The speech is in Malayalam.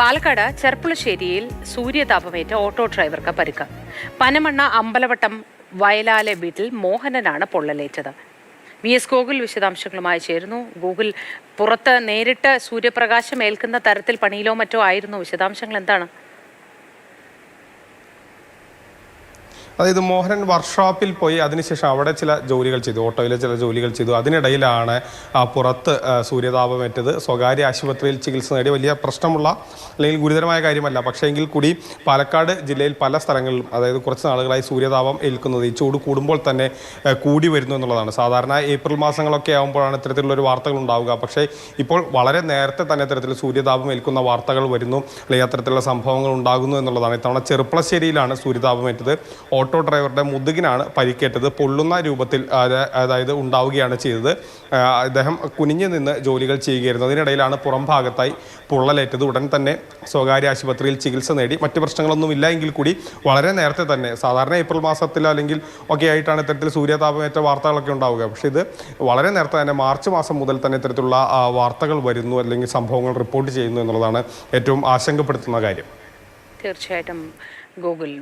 പാലക്കാട് ചെർപ്പുളശ്ശേരിയിൽ സൂര്യതാപമേറ്റ ഓട്ടോ ഡ്രൈവർക്ക് പരിക്ക്. പനമണ്ണ അമ്പലവട്ടം വയലാലെ വീട്ടിൽ മോഹനനാണ് പൊള്ളലേറ്റത്. VS ഗോകുൽ വിശദാംശങ്ങളുമായി ചേരുന്നു. ഗൂഗിൾ, പുറത്ത് നേരിട്ട് സൂര്യപ്രകാശം ഏൽക്കുന്ന തരത്തിൽ പണിയിലോ മറ്റോ ആയിരുന്നു. വിശദാംശങ്ങൾ എന്താണ്? അതായത് മോഹനൻ വർക്ക്ഷോപ്പിൽ പോയി അതിനുശേഷം അവിടെ ചില ജോലികൾ ചെയ്തു, ഓട്ടോയിലെ ചില ജോലികൾ ചെയ്തു. അതിനിടയിലാണ് പുറത്ത് സൂര്യതാപമേറ്റത്. സ്വകാര്യ ആശുപത്രിയിൽ ചികിത്സ നേടി. വലിയ പ്രശ്നമുള്ള അല്ലെങ്കിൽ ഗുരുതരമായ കാര്യമല്ല. പക്ഷേ എങ്കിൽ കൂടി പാലക്കാട് ജില്ലയിൽ പല സ്ഥലങ്ങളിലും, അതായത് കുറച്ച് നാളുകളായി സൂര്യതാപം ഏൽക്കുന്നത് ഈ ചൂട് കൂടുമ്പോൾ തന്നെ കൂടി വരുന്നു എന്നുള്ളതാണ്. സാധാരണ ഏപ്രിൽ മാസങ്ങളൊക്കെ ആകുമ്പോഴാണ് ഇത്തരത്തിലുള്ളൊരു വാർത്തകൾ ഉണ്ടാവുക. പക്ഷേ ഇപ്പോൾ വളരെ നേരത്തെ തന്നെ ഇത്തരത്തിൽ സൂര്യതാപം ഏൽക്കുന്ന വാർത്തകൾ വരുന്നു, അല്ലെങ്കിൽ അത്തരത്തിലുള്ള സംഭവങ്ങൾ ഉണ്ടാകുന്നു എന്നുള്ളതാണ്. ഇത്തവണ ചെർപ്പുളശ്ശേരിയിലാണ് സൂര്യതാപമേറ്റത്. ഓട്ടോ ഡ്രൈവറുടെ മുതുകിനാണ് പരിക്കേറ്റത്. പൊള്ളുന്ന രൂപത്തിൽ അതായത് ഉണ്ടാവുകയാണ് ചെയ്തത്. അദ്ദേഹം കുനിഞ്ഞു നിന്ന് ജോലികൾ ചെയ്യുകയായിരുന്നു. അതിനിടയിലാണ് പുറം ഭാഗത്തായി പൊള്ളലേറ്റത്. ഉടൻ തന്നെ സ്വകാര്യ ആശുപത്രിയിൽ ചികിത്സ നേടി. മറ്റ് പ്രശ്നങ്ങളൊന്നും ഇല്ല എങ്കിൽ കൂടി വളരെ നേരത്തെ തന്നെ, സാധാരണ ഏപ്രിൽ മാസത്തിൽ അല്ലെങ്കിൽ ഒക്കെ ആയിട്ടാണ് ഇത്തരത്തിൽ സൂര്യതാപമേറ്റ വാർത്തകളൊക്കെ ഉണ്ടാവുക. പക്ഷേ ഇത് വളരെ നേരത്തെ തന്നെ മാർച്ച് മാസം മുതൽ തന്നെ ഇത്തരത്തിലുള്ള വാർത്തകൾ വരുന്നു, അല്ലെങ്കിൽ സംഭവങ്ങൾ റിപ്പോർട്ട് ചെയ്യുന്നു എന്നുള്ളതാണ് ഏറ്റവും ആശങ്കപ്പെടുത്തുന്ന കാര്യം. തീർച്ചയായിട്ടും ഗൂഗിൾ